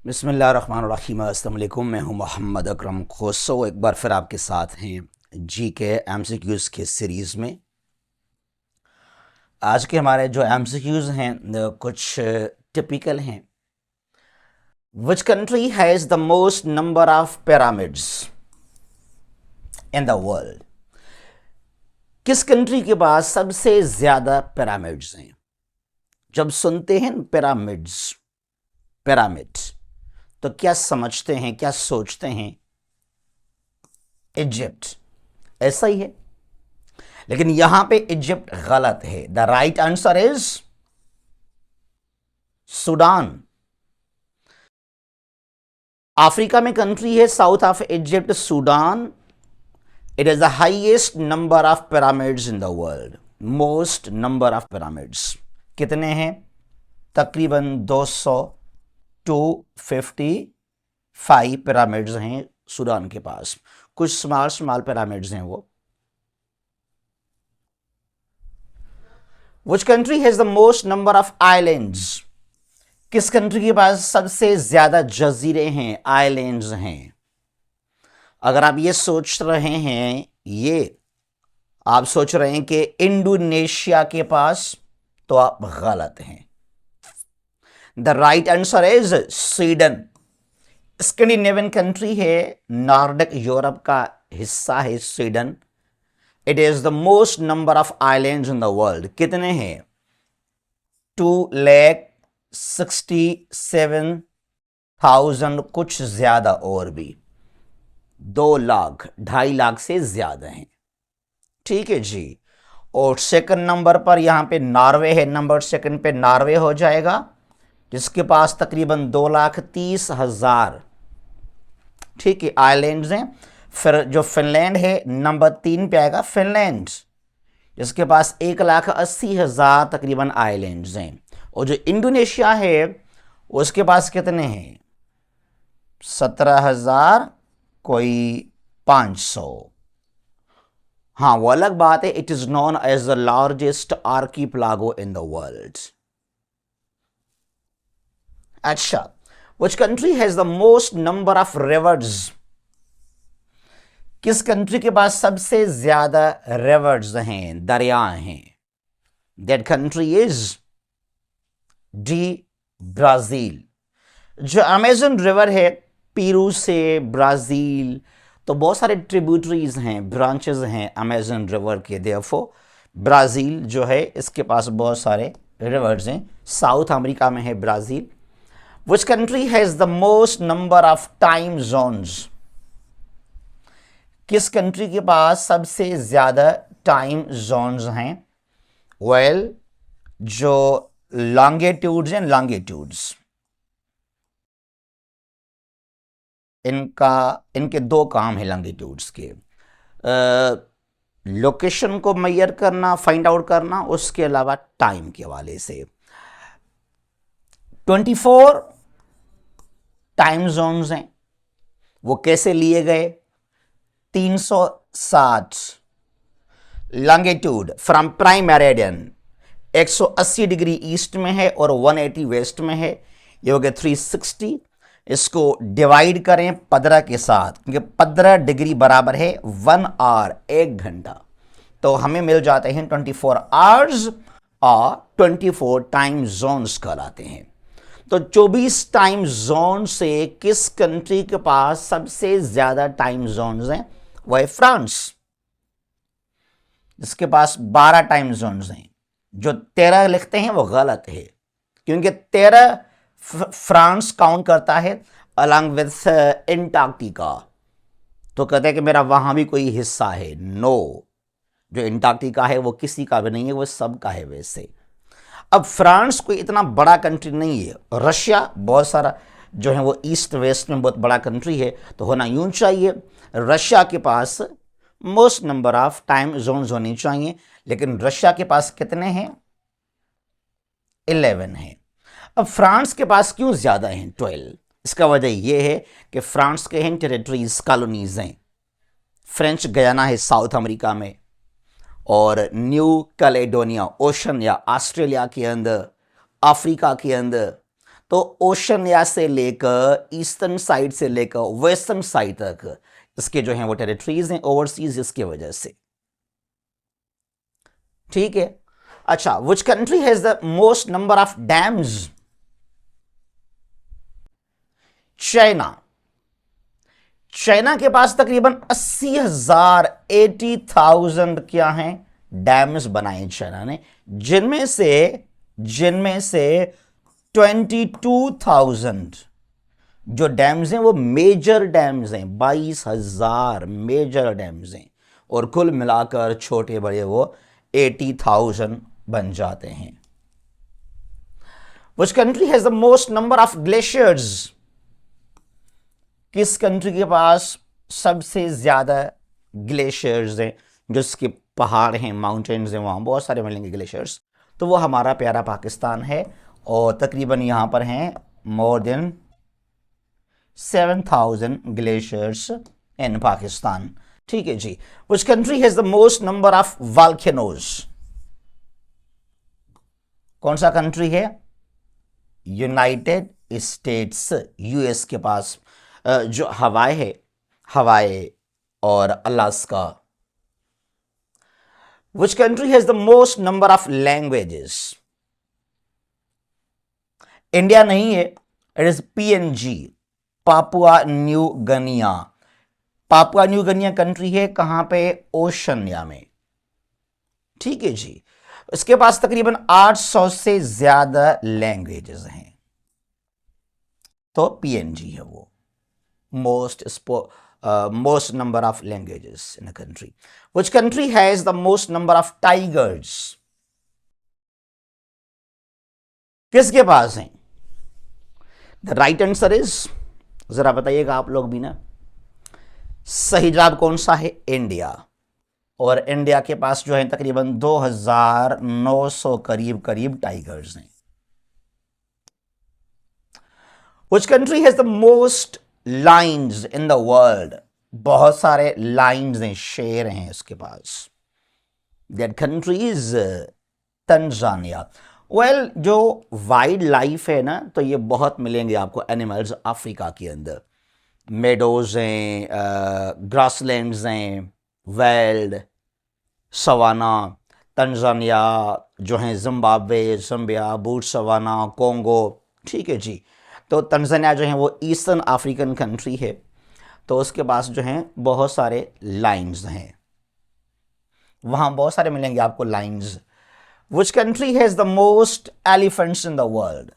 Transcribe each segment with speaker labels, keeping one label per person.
Speaker 1: बिस्मिल्लाहिर्रहमानिर्रहीम। अस्सलाम वालेकुम। मैं हूं मोहम्मद अकरम खोसो। एक बार फिर आपके साथ हैं जी के एमसीक्यूज़ के सीरीज़ में। आज के हमारे जो एमसीक्यूज़ हैं कुछ टिपिकल हैं। Which country has the most number of pyramids in the world? किस कंट्री के पास सबसे ज़्यादा पिरामिड्स हैं? जब सुनते हैं पिरामिड्स, पिरामिड, तो क्या समझते हैं, क्या सोचते हैं? इजिप्ट। ऐसा ही है, लेकिन यहां पे इजिप्ट गलत है। The right answer is Sudan. Africa में कंट्री है south of Egypt, Sudan. It is the highest number of pyramids in the world. Most number of pyramids कितने हैं? तकरीबन 255 पिरामिड्स हैं सूडान के पास। कुछ स्मॉल स्मॉल पिरामिड्स हैं वो। Which country has the most number of islands? किस country के पास सबसे ज्यादा जजीरे हैं, आइलैंड्स हैं? अगर आप ये सोच रहे हैं, आप सोच रहे हैं कि इंडोनेशिया के पास, तो आप गलत हैं। The right answer is Sweden. Scandinavian country है, नॉर्डिक यूरोप का हिस्सा है Sweden. It is the most number of islands in the world. कितने हैं? 2,67,000, कुछ ज्यादा और भी 2 लाख, 2.5 लाख से ज्यादा हैं। ठीक है जी। और सेकंड नंबर पर यहां पे नॉर्वे है। नंबर सेकंड पे नॉर्वे हो जाएगा, जिसके पास तकरीबन 2,30,000, ठीक है, आइलैंड्स हैं। फिर जो फिनलैंड है नंबर 3 पे आएगा, फिनलैंड, जिसके पास 1,80,000 तकरीबन आइलैंड्स हैं। और जो इंडोनेशिया है उसके पास कितने हैं? 17,000 कोई 500। हाँ, वो अलग बात है। It is known as the largest archipelago in the world. अच्छा, which country has the most number of rivers? किस कंट्री के पास सबसे ज्यादा रिवर्स हैं, दरिया हैं? That country is the, Brazil. जो अमेजन रिवर है, पेरू से ब्राजील, तो बहुत सारे ट्रिब्यूटरीज हैं, ब्रांचेस हैं अमेजन रिवर के। देयरफॉर ब्राजील जो है, इसके पास बहुत सारे रिवर्स हैं। साउथ अमेरिका में है Brazil. Which country has the most number of time Jones? किस कंट्री के पास सबसे ज्यादा टाइम जोन्स हैं? वेल, जो लॉन्गिट्यूड्स हैं, लॉन्गिट्यूड्स, इनके 2 काम है लॉन्गिट्यूड्स के। लोकेशन को मेजर करना, फाइंड आउट करना, उसके अलावा टाइम के हवाले से। 24 टाइम जोन्स हैं। वो कैसे लिए गए? 360 longitude from prime meridian 180 degree east में है और 180 वेस्ट में है। ये हो गया 360। इसको डिवाइड करें 15 के साथ, क्योंकि 15 डिग्री बराबर है 1 आवर, 1 घंटा। तो हमें मिल जाते हैं 24 आवर्स और 24 टाइम जोन्स कहलाते हैं। तो 24 टाइम जोन से किस कंट्री के पास सबसे ज्यादा टाइम जोन्स हैं? वह है फ्रांस, जिसके पास 12 टाइम जोन्स हैं। जो 13 लिखते हैं वो गलत है, क्योंकि 13 फ्रांस काउंट करता है अलॉन्ग विद एंटार्क्टिका। तो कहते हैं कि मेरा वहां भी कोई हिस्सा है। नो, जो एंटार्क्टिका है वो किसी का भी नहीं है, वो सबका है वैसे। अब फ्रांस कोई इतना बड़ा कंट्री नहीं है। रशिया बहुत सारा जो है वो ईस्ट वेस्ट में बहुत बड़ा कंट्री है, तो होना यूं चाहिए रशिया के पास most number of time zones होनी चाहिए। लेकिन रशिया के पास कितने हैं? 11 हैं। अब फ्रांस के पास क्यों ज्यादा हैं, 12? इसका वजह यह है कि फ्रांस के हैं टेरिटरीज, कॉलोनीज हैं। फ्रेंच गयाना है साउथ अमेरिका में, और न्यू कैलेडोनिया, ओशन या ऑस्ट्रेलिया के अंदर, अफ्रीका के अंदर। तो ओशनिया से लेकर ईस्टर्न साइड से लेकर वेस्टर्न साइड तक इसके जो हैं वो टेरिटरीज हैं ओवरसीज, इसके वजह से। ठीक है, अच्छा, which country has the most number of dams? China. China के पास तकरीबन 80,000 80,000 क्या हैं डैम्स बनाए चाइना ने, जिनमें से 22,000 जो डैम्स हैं वो मेजर डैम्स हैं। 22,000 मेजर डैम्स हैं और कुल मिलाकर छोटे बड़े वो 80,000 बन जाते हैं। Which country has the most number of glaciers? किस कंट्री के पास सबसे ज्यादा ग्लेशियर्स हैं, जिसके पहाड़ हैं, माउंटेन्स हैं, वहां बहुत सारे मिलेंगे ग्लेशियर्स? तो वो हमारा प्यारा पाकिस्तान है और तकरीबन यहां पर हैं मोर देन 7,000 ग्लेशियर्स इन पाकिस्तान। ठीक है जी। Which country has the most number of volcanoes? कौन सा कंट्री है? यूनाइटेड स्टेट्स, यूएस के पास जो हवाई है, हवाई और Alaska. Which country has the most number of languages? India नहीं है, it is PNG, Papua New Guinea. Papua New Guinea country है कहां पे? ओशनिया में। ठीक है जी। इसके पास तकरीबन 800 से ज्यादा लैंग्वेजेस हैं, तो पीएनजी है वो, most number of languages in a country. Which country has the most number of tigers? किसके पास हैं? The right answer is, जरा बताइएगा आप लोग भी ना, सही जवाब कौन सा है? इंडिया। और इंडिया के पास जो है तकरीबन 2,900 करीब टाइगर्स हैं। Which country has the most lions in the world? बहुत सारे लाइन्स हैं, शेर हैं इसके पास। That country is Tanzania. Well, जो वाइल्ड लाइफ है ना, तो ये बहुत मिलेंगे आपको एनिमल्स अफ्रीका के अंदर। मेडोज हैं, ग्रासलैंड्स हैं, वाइल्ड सवाना, तंजानिया जो हैं, जिम्बाब्वे, ज़ाम्बिया, बोत्सवाना, कोंगो। ठीक है जी। तो तंजानिया जो है वो ईस्टर्न अफ्रीकन कंट्री है, तो उसके पास जो हैं बहुत सारे लाइन्स हैं, वहां बहुत सारे मिलेंगे आपको lines. Which country has the most elephants in the world?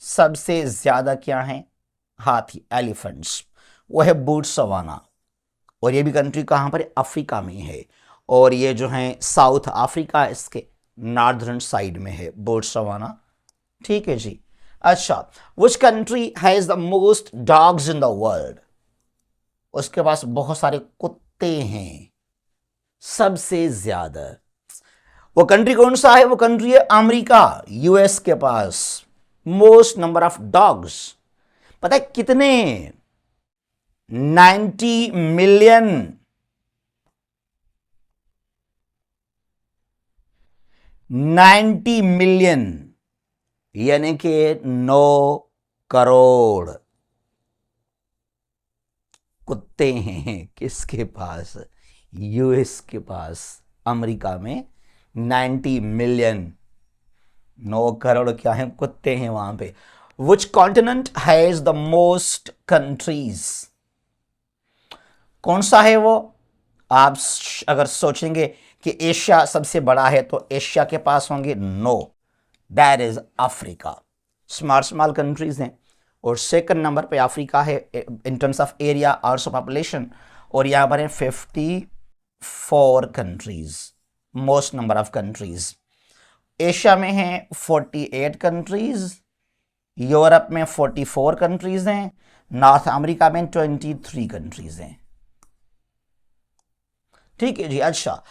Speaker 1: सबसे ज्यादा क्या है? हाथी, एलिफेंट्स। वो है बोत्सवाना, और ये भी कंट्री कहां पर? अफ्रीका में है, और ये जो है साउथ अफ्रीका इसके नॉर्दर्न साइड में है बोत्सवाना। ठीक है जी। अच्छा, which country has the most dogs in the world? उसके पास बहुत सारे कुत्ते हैं, सबसे ज्यादा। वो कंट्री कौन सा है? वो कंट्री है अमेरिका, यूएस के पास मोस्ट नंबर ऑफ डॉग्स। पता है कितने? 90 मिलियन। 90 मिलियन यानी कि 9 करोड़ कुत्ते हैं किसके पास? यूएस के पास, अमेरिका में 90 मिलियन, 9 करोड़ क्या है? कुत्ते हैं वहां पे। Which continent has the most countries? कौन सा है वो? आप अगर सोचेंगे कि एशिया सबसे बड़ा है, तो एशिया के पास होंगे? No, that is Africa. Small countries हैं, और सेकंड नंबर पे अफ्रीका है इन टर्म्स ऑफ एरिया और पॉपुलेशन, और यहां पर है 54 countries, most number of countries. Asia में है 48 कंट्रीज, यूरोप में 44 कंट्रीज हैं, नॉर्थ अमेरिका में 23 कंट्रीज हैं। ठीक है जी। अच्छा,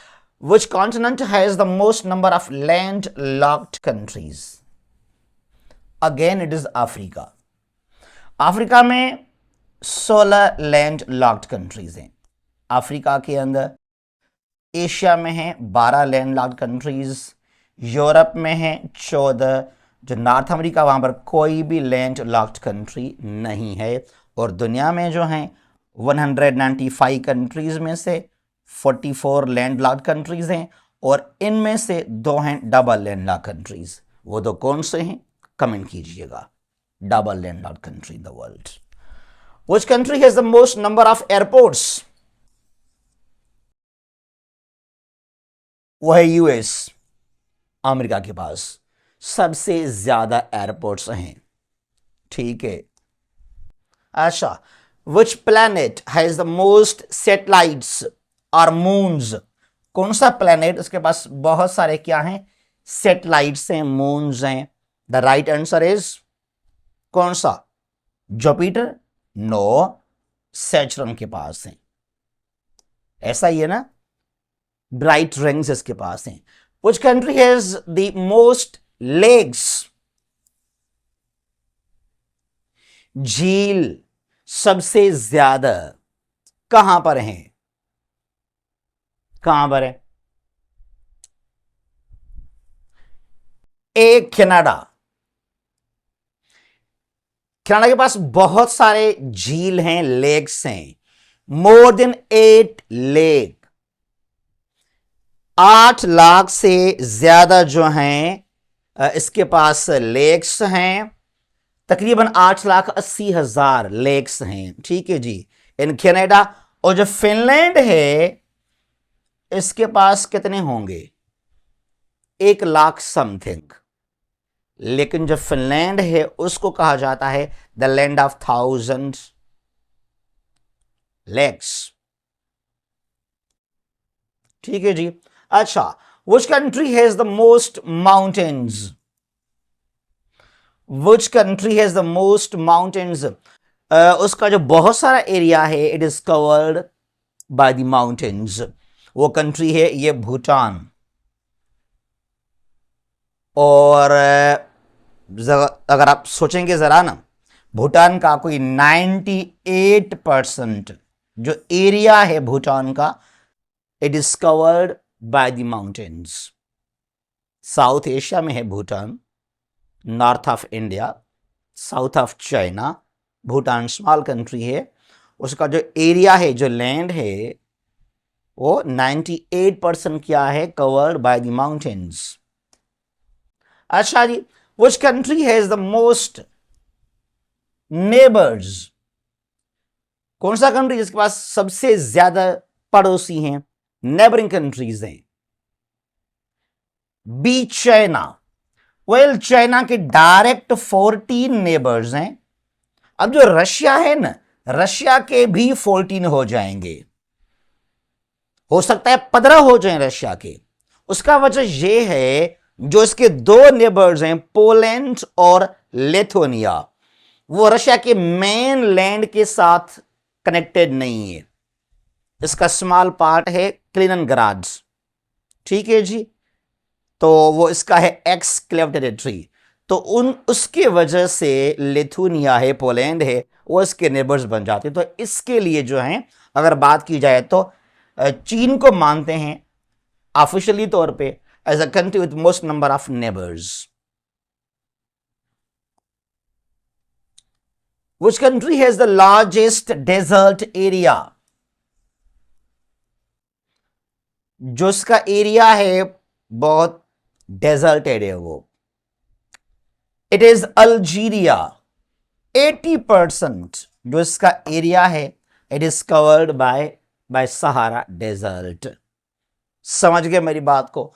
Speaker 1: which continent has the most number of landlocked countries? Again it is Africa. Africa में 16 लैंडलॉक्ड कंट्रीज हैं अफ्रीका के अंदर। एशिया में है 12 लैंडलॉक्ड कंट्रीज, यूरोप में है 14, जो नॉर्थ अमेरिका, वहाँ पर कोई भी लैंड लॉक्ड कंट्री नहीं है। और दुनिया में जो हैं 195 कंट्रीज़ में से 44 लैंड लॉक्ड कंट्रीज़ हैं, और इनमें से 2 हैं डबल लैंड लॉक्ड कंट्रीज़। वो दो कौन से हैं, कमेंट कीजिएगा। Double land locked country in the world. Which country has the most number of airports? वो है यूएस, अमेरिका के पास सबसे ज्यादा एयरपोर्ट्स हैं। ठीक है। अच्छा, which planet has the most satellites और मून्स? कौन सा प्लैनेट, उसके पास बहुत सारे क्या हैं, सैटेलाइट्स हैं, मून्स हैं। द राइट आंसर इज कौन सा? जुपिटर? नो, सैटर्न के पास है। ऐसा ही है ना, ब्राइट रिंग्स इसके पास हैं। Which country has the most lakes? झील सबसे ज्यादा कहां पर है? कहां पर है? ए, कनाडा। कनाडा के पास बहुत सारे झील हैं, लेक्स हैं, मोर देन 8 लेक। 8 लाख से ज्यादा जो हैं इसके पास लेक्स हैं, तकरीबन 8,80,000 लेक्स हैं। ठीक है जी, इन कनाडा। और जो फिनलैंड है इसके पास कितने होंगे? 1 लाख समथिंग। लेकिन जो फिनलैंड है उसको कहा जाता है द लैंड ऑफ 1,000 लेक्स। ठीक है जी। अच्छा, which country has the most mountains? Which country has the most mountains? उसका जो बहुत सारा एरिया है, it is covered bye the mountains. वो कंट्री है ये भूटान। और अगर आप सोचेंगे जरा ना, भूटान का कोई 98% जो एरिया है भूटान का, it is covered bye the mountains. South Asia में है Bhutan, north of India, south of China. Bhutan small country है, उसका जो एरिया है, जो लैंड है, वो 98% क्या है, कवर्ड बाय द माउंटेन्स। अच्छा जी, which country has the most neighbours? कौन सा कंट्री जिसके पास सबसे ज्यादा पड़ोसी हैं, नेबरिंग कंट्रीज हैं? B, China. वेल, चाइना के डायरेक्ट 14 नेबर्स हैं। अब जो रशिया है ना, रशिया के भी 14 हो जाएंगे, हो सकता है 15 हो जाएं रशिया के। उसका वजह यह है, जो इसके 2 नेबर्स हैं, पोलैंड और लिथुआनिया, वो रशिया के मेन लैंड के साथ कनेक्टेड नहीं है। इसका स्मॉल पार्ट है कलिनिनग्राड। ठीक है जी, तो वो इसका है एक्सक्लेव टेरिटरी। तो उसके वजह से लिथुआनिया है, पोलैंड है, वो इसके नेबर्स बन जाते हैं। तो इसके लिए जो है, अगर बात की जाए तो चीन को मानते हैं ऑफिशियली तौर पे as a country with most number of neighbours. Which country has the largest desert area? जो इसका एरिया है बहुत डेजर्टेड है वो, इट इज अल्जीरिया। 80% जो इसका एरिया है, it is covered by Sahara desert. समझ गए मेरी बात को?